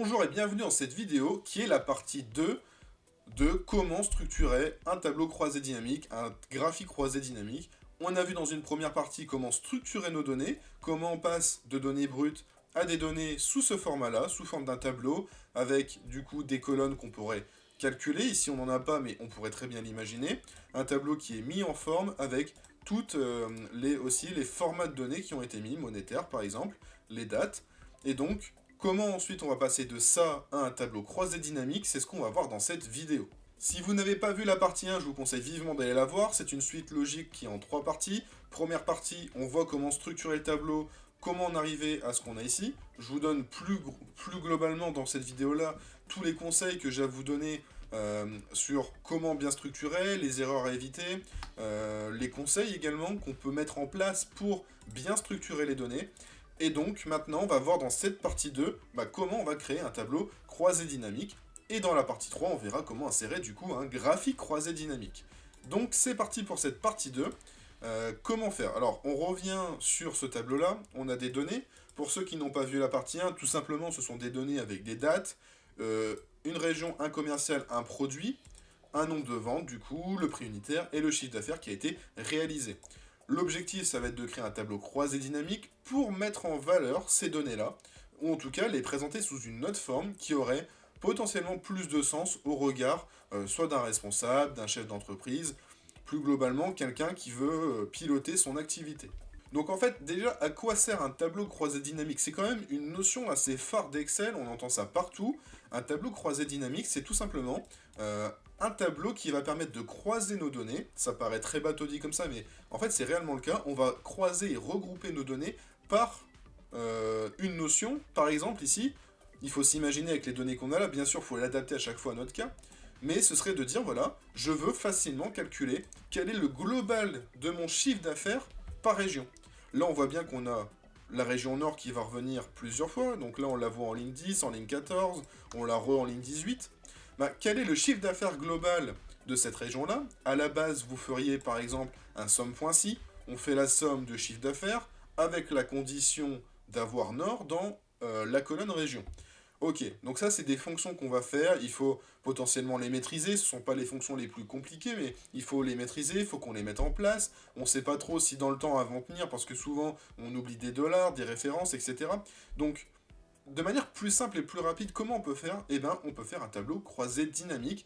Bonjour et bienvenue dans cette vidéo qui est la partie 2 de comment structurer un tableau croisé dynamique, un graphique croisé dynamique. On a vu dans une première partie comment structurer nos données, comment on passe de données brutes à des données sous ce format-là, sous forme d'un tableau, avec du coup des colonnes qu'on pourrait calculer. Ici on n'en a pas, mais on pourrait très bien l'imaginer. Un tableau qui est mis en forme avec toutes aussi les formats de données qui ont été mis, monétaires par exemple, les dates. Et donc, comment ensuite on va passer de ça à un tableau croisé dynamique, c'est ce qu'on va voir dans cette vidéo. Si vous n'avez pas vu la partie 1, je vous conseille vivement d'aller la voir. C'est une suite logique qui est en 3 parties. Première partie, on voit comment structurer le tableau, comment en arriver à ce qu'on a ici. Je vous donne plus globalement dans cette vidéo-là tous les conseils que j'ai à vous donner sur comment bien structurer, les erreurs à éviter, les conseils également qu'on peut mettre en place pour bien structurer les données. Et donc maintenant on va voir dans cette partie 2 comment on va créer un tableau croisé dynamique. Et dans la partie 3 on verra comment insérer du coup un graphique croisé dynamique. Donc c'est parti pour cette partie 2. Comment faire? Alors on revient sur ce tableau là, on a des données. Pour ceux qui n'ont pas vu la partie 1, tout simplement ce sont des données avec des dates, une région, un commercial, un produit, un nombre de ventes du coup, le prix unitaire et le chiffre d'affaires qui a été réalisé. L'objectif, ça va être de créer un tableau croisé dynamique pour mettre en valeur ces données-là, ou en tout cas les présenter sous une autre forme qui aurait potentiellement plus de sens au regard soit d'un responsable, d'un chef d'entreprise, plus globalement quelqu'un qui veut piloter son activité. Donc en fait, déjà, à quoi sert un tableau croisé dynamique? C'est quand même une notion assez phare d'Excel, on entend ça partout. Un tableau croisé dynamique, c'est tout simplement un tableau qui va permettre de croiser nos données. Ça paraît très bateau dit comme ça, mais en fait c'est réellement le cas. On va croiser et regrouper nos données par une notion. Par exemple ici, il faut s'imaginer avec les données qu'on a là, bien sûr il faut l'adapter à chaque fois à notre cas, mais ce serait de dire voilà, je veux facilement calculer quel est le global de mon chiffre d'affaires par région. Là on voit bien qu'on a la région nord qui va revenir plusieurs fois, donc là on la voit en ligne 10, en ligne 14, on la en ligne 18. Quel est le chiffre d'affaires global de cette région-là? À la base, vous feriez par exemple un somme.si, on fait la somme de chiffre d'affaires avec la condition d'avoir nord dans la colonne région. Ok, donc ça c'est des fonctions qu'on va faire, il faut potentiellement les maîtriser, ce ne sont pas les fonctions les plus compliquées, mais il faut les maîtriser, il faut qu'on les mette en place, on ne sait pas trop si dans le temps elles vont tenir, parce que souvent on oublie des dollars, des références, etc. Donc, de manière plus simple et plus rapide, comment on peut faire? Eh bien, on peut faire un tableau croisé dynamique.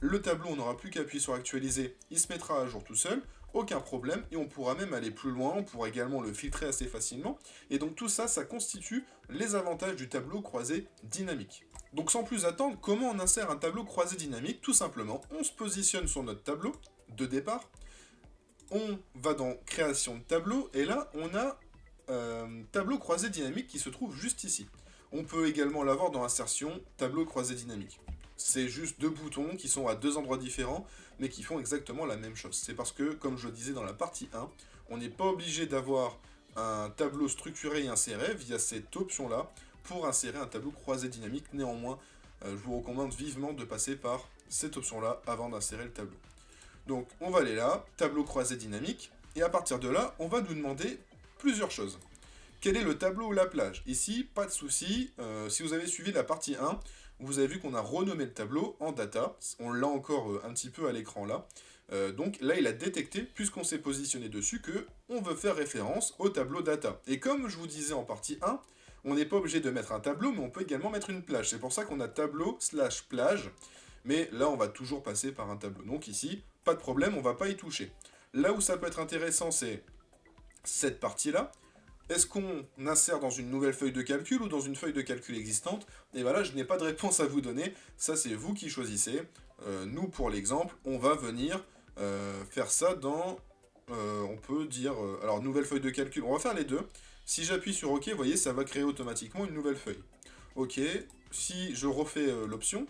Le tableau, on n'aura plus qu'à appuyer sur actualiser, il se mettra à jour tout seul, aucun problème, et on pourra même aller plus loin, on pourra également le filtrer assez facilement, et donc tout ça, ça constitue les avantages du tableau croisé dynamique. Donc sans plus attendre, comment on insère un tableau croisé dynamique? Tout simplement, on se positionne sur notre tableau de départ, on va dans création de tableau, et là, on a tableau croisé dynamique qui se trouve juste ici. On peut également l'avoir dans insertion tableau croisé dynamique. C'est juste deux boutons qui sont à deux endroits différents, mais qui font exactement la même chose. C'est parce que, comme je le disais dans la partie 1, on n'est pas obligé d'avoir un tableau structuré et inséré via cette option-là pour insérer un tableau croisé dynamique. Néanmoins, je vous recommande vivement de passer par cette option-là avant d'insérer le tableau. Donc, on va aller là, tableau croisé dynamique, et à partir de là, on va nous demander plusieurs choses. Quel est le tableau ou la plage? Ici, pas de souci, si vous avez suivi la partie 1, vous avez vu qu'on a renommé le tableau en data, on l'a encore un petit peu à l'écran là, donc là il a détecté, puisqu'on s'est positionné dessus, que on veut faire référence au tableau data. Et comme je vous disais en partie 1, on n'est pas obligé de mettre un tableau, mais on peut également mettre une plage, c'est pour ça qu'on a tableau slash plage, mais là on va toujours passer par un tableau. Donc ici, pas de problème, on va pas y toucher. Là où ça peut être intéressant, c'est cette partie-là. Est-ce qu'on insère dans une nouvelle feuille de calcul ou dans une feuille de calcul existante? Et bien là, je n'ai pas de réponse à vous donner, ça c'est vous qui choisissez. Nous, pour l'exemple, on va venir faire ça dans, on peut dire, alors nouvelle feuille de calcul, on va faire les deux. Si j'appuie sur OK, vous voyez, ça va créer automatiquement une nouvelle feuille. OK, si je refais l'option,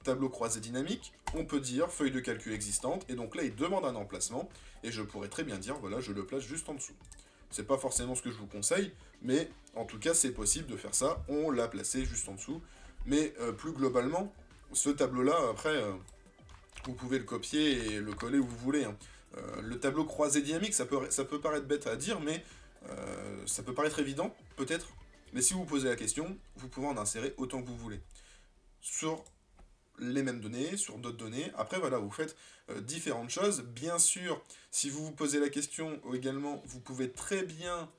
tableau croisé dynamique, on peut dire feuille de calcul existante, et donc là, il demande un emplacement, et je pourrais très bien dire, voilà, je le place juste en dessous. C'est pas forcément ce que je vous conseille, mais en tout cas c'est possible de faire ça, on l'a placé juste en dessous. Mais plus globalement, ce tableau-là, après, vous pouvez le copier et le coller où vous voulez. Hein. Le tableau croisé dynamique, ça peut paraître bête à dire, mais ça peut paraître évident, peut-être, Mais si vous posez la question, vous pouvez en insérer autant que vous voulez. Sur les mêmes données, sur d'autres données. Après, voilà, vous faites différentes choses. Bien sûr, si vous vous posez la question également, vous pouvez très bien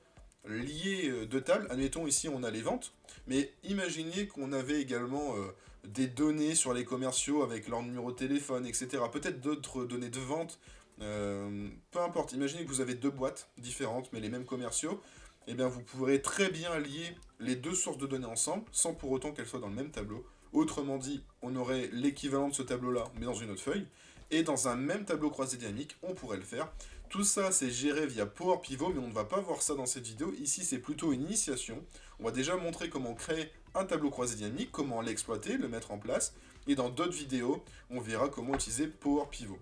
lier deux tables. Admettons, ici, on a les ventes. Mais imaginez qu'on avait également des données sur les commerciaux avec leur numéro de téléphone, etc. Peut-être d'autres données de vente. Peu importe. Imaginez que vous avez deux boîtes différentes, mais les mêmes commerciaux. Eh bien, vous pourrez très bien lier les deux sources de données ensemble, sans pour autant qu'elles soient dans le même tableau. Autrement dit, on aurait l'équivalent de ce tableau-là, mais dans une autre feuille. Et dans un même tableau croisé dynamique, on pourrait le faire. Tout ça, c'est géré via Power Pivot, mais on ne va pas voir ça dans cette vidéo. Ici, c'est plutôt une initiation. On va déjà montrer comment créer un tableau croisé dynamique, comment l'exploiter, le mettre en place. Et dans d'autres vidéos, on verra comment utiliser Power Pivot.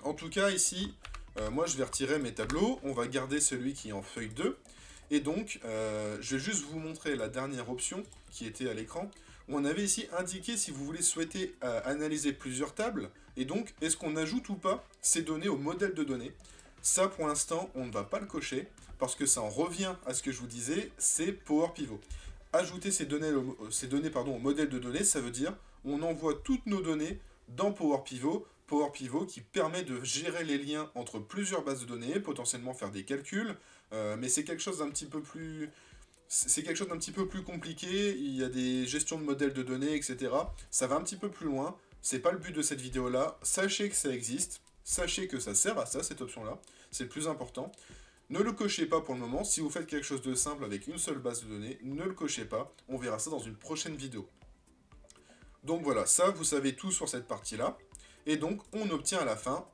En tout cas, ici, moi, je vais retirer mes tableaux. On va garder celui qui est en feuille 2. Et donc, je vais juste vous montrer la dernière option qui était à l'écran. On avait ici indiqué si vous voulez souhaiter analyser plusieurs tables, et donc est-ce qu'on ajoute ou pas ces données au modèle de données. Ça, pour l'instant, on ne va pas le cocher, parce que ça en revient à ce que je vous disais, c'est Power Pivot. Ajouter ces données, au modèle de données, ça veut dire on envoie toutes nos données dans Power Pivot. Power Pivot qui permet de gérer les liens entre plusieurs bases de données, potentiellement faire des calculs, mais c'est quelque chose d'un petit peu plus compliqué, il y a des gestions de modèles de données, etc. Ça va un petit peu plus loin, c'est pas le but de cette vidéo-là. Sachez que ça existe, sachez que ça sert à ça, cette option-là, c'est le plus important. Ne le cochez pas pour le moment, si vous faites quelque chose de simple avec une seule base de données, ne le cochez pas, on verra ça dans une prochaine vidéo. Donc voilà, ça vous savez tout sur cette partie-là, et donc on obtient à la fin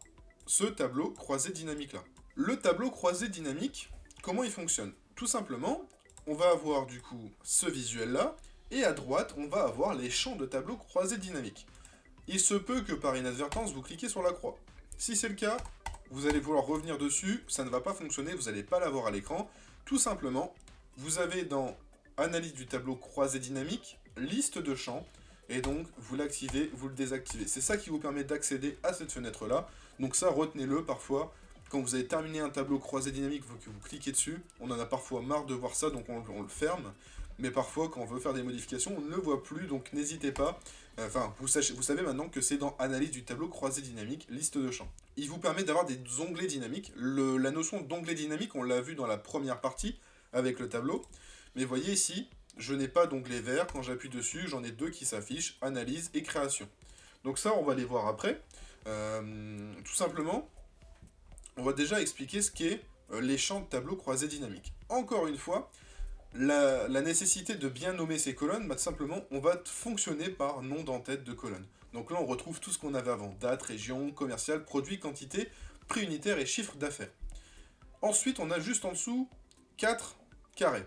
ce tableau croisé dynamique-là. Le tableau croisé dynamique, comment il fonctionne? Tout simplement, on va avoir du coup ce visuel-là, et à droite, on va avoir les champs de tableau croisé dynamique. Il se peut que par inadvertance, vous cliquez sur la croix. Si c'est le cas, vous allez vouloir revenir dessus, ça ne va pas fonctionner, vous n'allez pas l'avoir à l'écran. Tout simplement, vous avez dans Analyse du tableau croisé dynamique, liste de champs, et donc vous l'activez, vous le désactivez. C'est ça qui vous permet d'accéder à cette fenêtre-là. Donc ça, retenez-le parfois. Quand vous avez terminé un tableau croisé dynamique, il faut que vous cliquez dessus. On en a parfois marre de voir ça, donc on le ferme. Mais parfois, quand on veut faire des modifications, on ne le voit plus, donc n'hésitez pas. Enfin, vous savez maintenant que c'est dans Analyse du tableau croisé dynamique, liste de champs. Il vous permet d'avoir des onglets dynamiques. La notion d'onglet dynamique, on l'a vu dans la première partie avec le tableau. Mais voyez ici, je n'ai pas d'onglet vert. Quand j'appuie dessus, j'en ai deux qui s'affichent, Analyse et Création. Donc ça, on va les voir après. Tout simplement, on va déjà expliquer ce qu'est les champs de tableau croisé dynamique. Encore une fois, la nécessité de bien nommer ces colonnes, bah, simplement, on va fonctionner par nom d'entête de colonne. Donc là, on retrouve tout ce qu'on avait avant. Date, région, commercial, produit, quantité, prix unitaire et chiffre d'affaires. Ensuite, on a juste en dessous 4 carrés.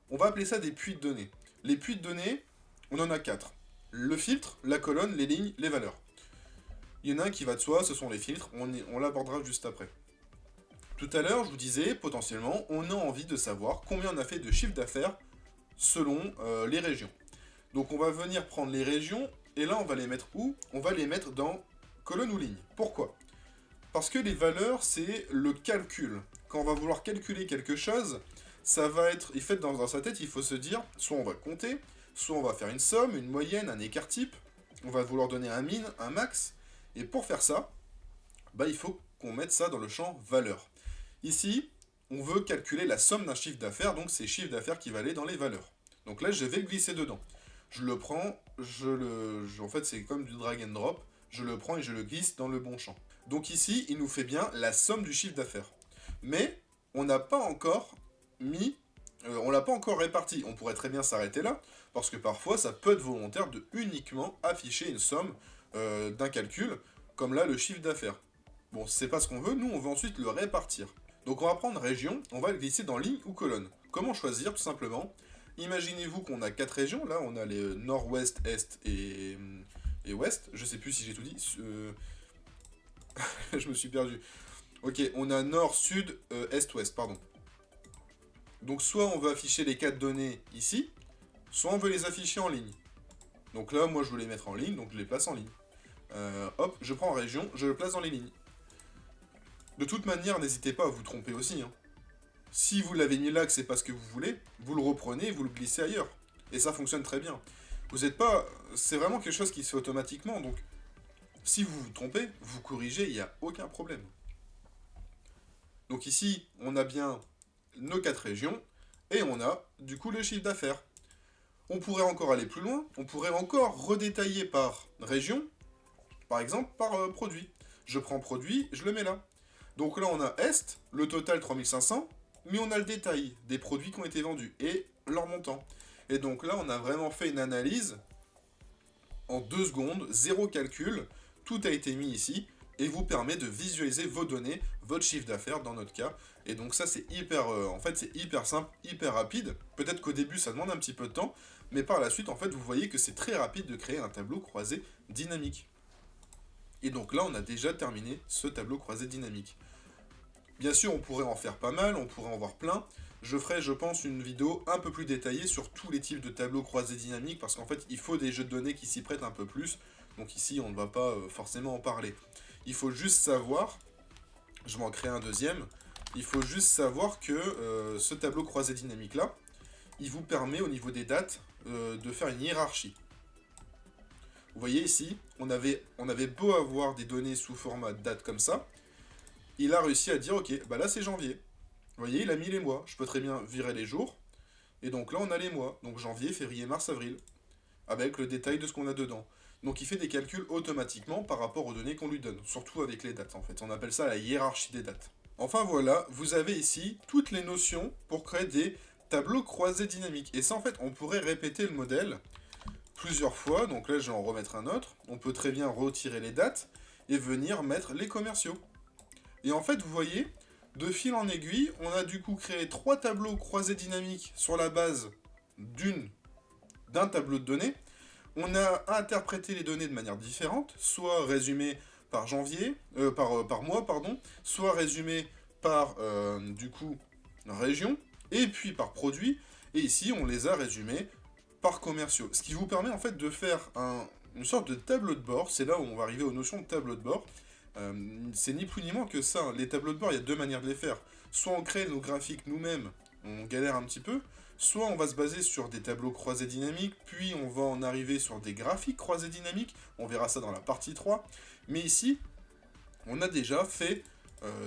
On va appeler ça des puits de données. Les puits de données, on en a 4. Le filtre, la colonne, les lignes, les valeurs. Il y en a un qui va de soi, ce sont les filtres, on l'abordera juste après. Tout à l'heure, je vous disais, potentiellement, on a envie de savoir combien on a fait de chiffre d'affaires selon les régions. Donc on va venir prendre les régions, et là on va les mettre où? On va les mettre dans colonne ou ligne. Pourquoi? Parce que les valeurs, c'est le calcul. Quand on va vouloir calculer quelque chose, ça va être, il fait dans sa tête, il faut se dire, soit on va compter, soit on va faire une somme, une moyenne, un écart type, on va vouloir donner un min, un max, et pour faire ça, bah, il faut qu'on mette ça dans le champ valeur. Ici, on veut calculer la somme d'un chiffre d'affaires, donc c'est chiffre d'affaires qui va aller dans les valeurs. Donc là, je vais le glisser dedans. Je le prends, en fait, c'est comme du drag and drop, je le prends et je le glisse dans le bon champ. Donc ici, il nous fait bien la somme du chiffre d'affaires. Mais on n'a pas encore on l'a pas encore réparti. On pourrait très bien s'arrêter là, parce que parfois, ça peut être volontaire de uniquement afficher une somme d'un calcul, comme là, le chiffre d'affaires. Bon, c'est pas ce qu'on veut, nous, on veut ensuite le répartir. Donc on va prendre région, on va le glisser dans ligne ou colonne. Comment choisir? Tout simplement, imaginez-vous qu'on a 4 régions, là on a les nord-ouest, est et ouest, je sais plus si j'ai tout dit, je me suis perdu. Ok, on a nord, sud, est, ouest, pardon. Donc soit on veut afficher les 4 données ici, soit on veut les afficher en ligne. Donc là, moi je veux les mettre en ligne, donc je les place en ligne. Hop, je prends région, je le place dans les lignes. De toute manière, n'hésitez pas à vous tromper aussi, hein. Si vous l'avez mis là, que c'est pas ce que vous voulez, vous le reprenez et vous le glissez ailleurs. Et ça fonctionne très bien. Vous n'êtes pas... C'est vraiment quelque chose qui se fait automatiquement, donc si vous vous trompez, vous corrigez, il n'y a aucun problème. Donc ici, on a bien nos 4 régions, et on a du coup le chiffre d'affaires. On pourrait encore aller plus loin, on pourrait encore redétailler par région, par exemple par produit. Je prends produit, je le mets là. Donc là on a Est, le total 3500, mais on a le détail des produits qui ont été vendus et leur montant. Et donc là on a vraiment fait une analyse en 2 secondes, zéro calcul, tout a été mis ici, et vous permet de visualiser vos données, votre chiffre d'affaires dans notre cas. Et donc ça c'est hyper, en fait c'est hyper simple, hyper rapide. Peut-être qu'au début ça demande un petit peu de temps, mais par la suite en fait vous voyez que c'est très rapide de créer un tableau croisé dynamique. Et donc là on a déjà terminé ce tableau croisé dynamique. Bien sûr on pourrait en faire pas mal, on pourrait en voir plein. Je ferai, je pense, une vidéo un peu plus détaillée sur tous les types de tableaux croisés dynamiques, parce qu'en fait, il faut des jeux de données qui s'y prêtent un peu plus. Donc ici, on ne va pas forcément en parler. Il faut juste savoir, je vais en créer un deuxième, il faut juste savoir que ce tableau croisé dynamique-là, il vous permet, au niveau des dates, de faire une hiérarchie. Vous voyez ici, on avait beau avoir des données sous format de date comme ça, il a réussi à dire, ok, bah là c'est janvier. Vous voyez, il a mis les mois. Je peux très bien virer les jours. Et donc là, on a les mois. Donc janvier, février, mars, avril. Avec le détail de ce qu'on a dedans. Donc il fait des calculs automatiquement par rapport aux données qu'on lui donne. Surtout avec les dates, en fait. On appelle ça la hiérarchie des dates. Enfin voilà, vous avez ici toutes les notions pour créer des tableaux croisés dynamiques. Et ça, en fait, on pourrait répéter le modèle plusieurs fois. Donc là, je vais en remettre un autre. On peut très bien retirer les dates et venir mettre les commerciaux. Et en fait, vous voyez, de fil en aiguille, on a du coup créé 3 tableaux croisés dynamiques sur la base d'un tableau de données. On a interprété les données de manière différente, soit résumées par par mois, pardon, soit résumées par, du coup, région, et puis par produit. Et ici, on les a résumés par commerciaux. Ce qui vous permet en fait de faire une sorte de tableau de bord. C'est là où on va arriver aux notions de tableau de bord. C'est ni plus ni moins que ça. Les tableaux de bord, il y a 2 manières de les faire. Soit on crée nos graphiques nous-mêmes, on galère un petit peu, soit on va se baser sur des tableaux croisés dynamiques, puis on va en arriver sur des graphiques croisés dynamiques, on verra ça dans la partie 3. Mais ici, on a déjà fait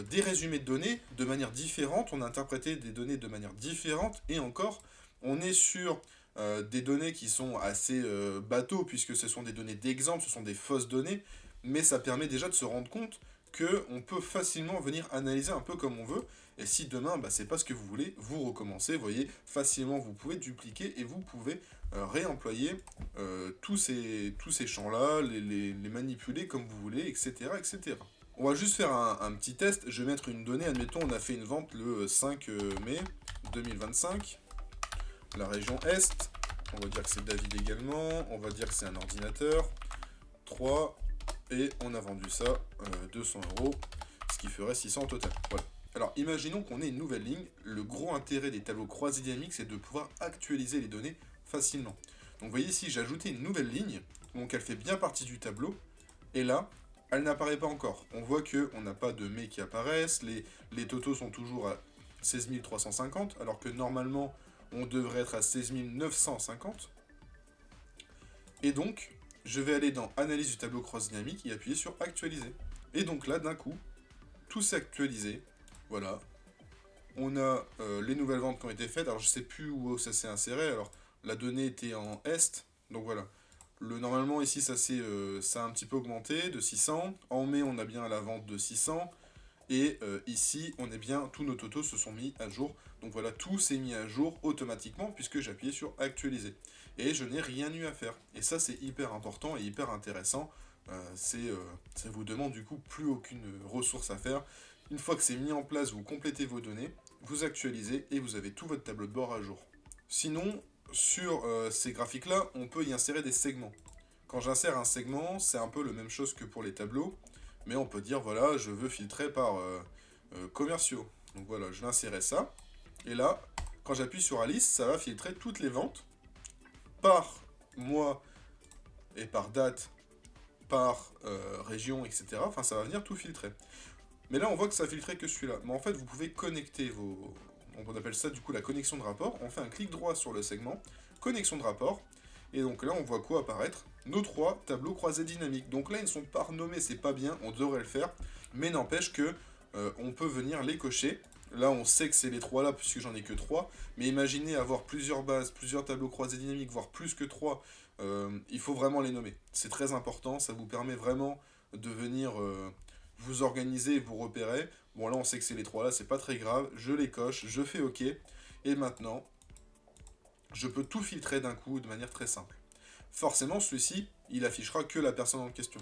des résumés de données de manière différente, on a interprété des données de manière différente, et encore, on est sur des données qui sont assez bateaux, puisque ce sont des données d'exemple, ce sont des fausses données, mais ça permet déjà de se rendre compte qu'on peut facilement venir analyser un peu comme on veut, et si demain, bah, c'est pas ce que vous voulez, vous recommencez, vous voyez, facilement vous pouvez dupliquer et vous pouvez réemployer tous ces champs-là, les manipuler comme vous voulez, etc., etc. On va juste faire un petit test, je vais mettre une donnée, admettons on a fait une vente le 5 mai 2025, la région Est, on va dire que c'est David également, on va dire que c'est un ordinateur, 3, et on a vendu ça 200 €, ce qui ferait 600 au total. Voilà. Alors imaginons qu'on ait une nouvelle ligne. Le gros intérêt des tableaux croisés dynamiques, c'est de pouvoir actualiser les données facilement. Donc vous voyez ici, j'ai ajouté une nouvelle ligne, donc elle fait bien partie du tableau, et là, elle n'apparaît pas encore. On voit qu'on n'a pas de mai qui apparaissent, les totaux sont toujours à 16 350, alors que normalement, on devrait être à 16 950. Et donc, je vais aller dans Analyse du tableau croisé dynamique et appuyer sur Actualiser. Et donc là, d'un coup, tout s'est actualisé. Voilà. On a les nouvelles ventes qui ont été faites. Alors, je sais plus où ça s'est inséré. Alors, la donnée était en Est. Donc voilà. Normalement, ici, ça a un petit peu augmenté de 600. En mai, on a bien la vente de 600. Et ici, on est bien, tous nos totaux se sont mis à jour. Donc voilà, tout s'est mis à jour automatiquement puisque j'ai appuyé sur Actualiser. Et je n'ai rien eu à faire. Et ça, c'est hyper important et hyper intéressant. Ça vous demande du coup plus aucune ressource à faire. Une fois que c'est mis en place, vous complétez vos données, vous actualisez et vous avez tout votre tableau de bord à jour. Sinon, sur ces graphiques-là, on peut y insérer des segments. Quand j'insère un segment, c'est un peu la même chose que pour les tableaux. Mais on peut dire, voilà, je veux filtrer par commerciaux. Donc voilà, je vais insérer ça. Et là, quand j'appuie sur Alice, ça va filtrer toutes les ventes par mois et par date, par région, etc. Enfin, ça va venir tout filtrer. Mais là, on voit que ça a filtré que celui-là. Mais en fait, vous pouvez connecter vos... donc on appelle ça du coup la connexion de rapport, on fait un clic droit sur le segment, connexion de rapport, et donc là on voit quoi apparaître? Nos 3 tableaux croisés dynamiques. Donc là ils ne sont pas renommés, c'est pas bien, on devrait le faire, mais n'empêche que on peut venir les cocher. Là on sait que c'est les 3 là, puisque j'en ai que 3, mais imaginez avoir plusieurs bases, plusieurs tableaux croisés dynamiques, voire plus que 3, il faut vraiment les nommer. C'est très important, ça vous permet vraiment de venir vous organiser, vous repérer. Bon là on sait que c'est les 3 là, c'est pas très grave, je les coche, je fais OK, et maintenant je peux tout filtrer d'un coup de manière très simple. Forcément celui-ci, il affichera que la personne en question.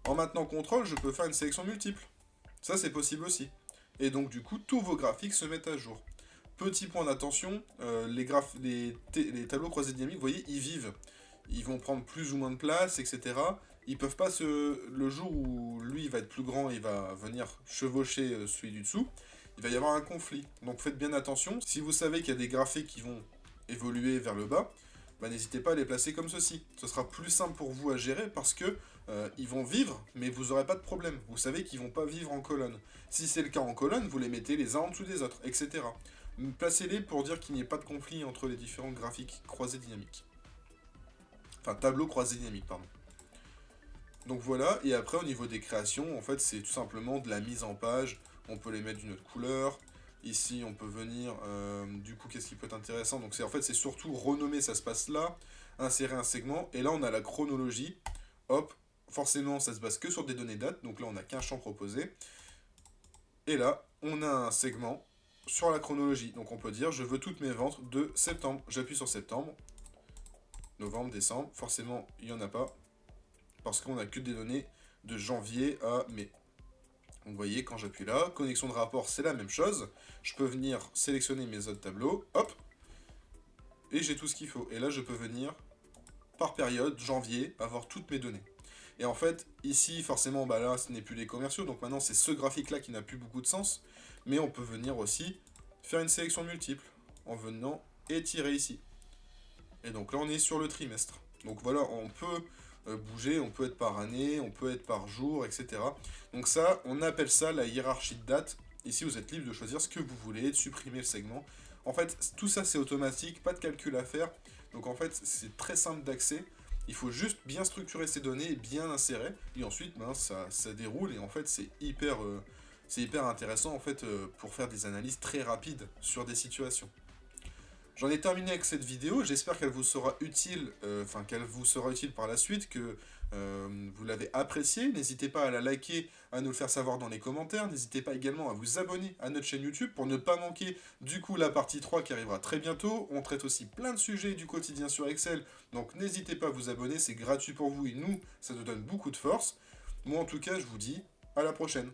En maintenant contrôle, je peux faire une sélection multiple. Ça c'est possible aussi. Et donc du coup, tous vos graphiques se mettent à jour. Petit point d'attention, les tableaux croisés dynamiques, vous voyez, ils vivent. Ils vont prendre plus ou moins de place, etc. Ils peuvent pas le jour où lui il va être plus grand, il va venir chevaucher celui du dessous, il va y avoir un conflit. Donc faites bien attention. Si vous savez qu'il y a des graphiques qui vont évoluer vers le bas, bah, n'hésitez pas à les placer comme ceci. Ce sera plus simple pour vous à gérer parce que ils vont vivre, mais vous n'aurez pas de problème. Vous savez qu'ils vont pas vivre en colonne. Si c'est le cas en colonne, vous les mettez les uns en dessous des autres, etc. Placez-les pour dire qu'il n'y ait pas de conflit entre les différents graphiques croisés dynamiques. Enfin, tableaux croisés dynamiques, pardon. Donc voilà, et après au niveau des créations, en fait c'est tout simplement de la mise en page. On peut les mettre d'une autre couleur. Ici on peut venir, du coup qu'est-ce qui peut être intéressant? Donc en fait c'est surtout renommer, ça se passe là, insérer un segment, et là on a la chronologie. Hop, forcément ça se base que sur des données dates, donc là on n'a qu'un champ proposé. Et là on a un segment sur la chronologie, donc on peut dire je veux toutes mes ventes de septembre. J'appuie sur septembre, novembre, décembre, forcément il n'y en a pas, parce qu'on n'a que des données de janvier à mai. Donc vous voyez, quand j'appuie là, connexion de rapport, c'est la même chose. Je peux venir sélectionner mes autres tableaux, hop, et j'ai tout ce qu'il faut. Et là, je peux venir, par période, janvier, avoir toutes mes données. Et en fait, ici, forcément, bah là, ce n'est plus les commerciaux, donc maintenant, c'est ce graphique-là qui n'a plus beaucoup de sens. Mais on peut venir aussi faire une sélection multiple, en venant étirer ici. Et donc là, on est sur le trimestre. Donc voilà, on peut bouger, on peut être par année, on peut être par jour, etc. Donc ça, on appelle ça la hiérarchie de date. Ici, vous êtes libre de choisir ce que vous voulez, de supprimer le segment. En fait, tout ça, c'est automatique, pas de calcul à faire. Donc en fait, c'est très simple d'accès. Il faut juste bien structurer ces données et bien insérer. Et ensuite, ben, ça déroule. Et en fait, c'est hyper intéressant en fait, pour faire des analyses très rapides sur des situations. J'en ai terminé avec cette vidéo, j'espère qu'elle vous sera utile, par la suite, que vous l'avez appréciée. N'hésitez pas à la liker, à nous le faire savoir dans les commentaires. N'hésitez pas également à vous abonner à notre chaîne YouTube pour ne pas manquer du coup la partie 3 qui arrivera très bientôt. On traite aussi plein de sujets du quotidien sur Excel, donc n'hésitez pas à vous abonner, c'est gratuit pour vous et nous, ça nous donne beaucoup de force. Moi en tout cas, je vous dis à la prochaine.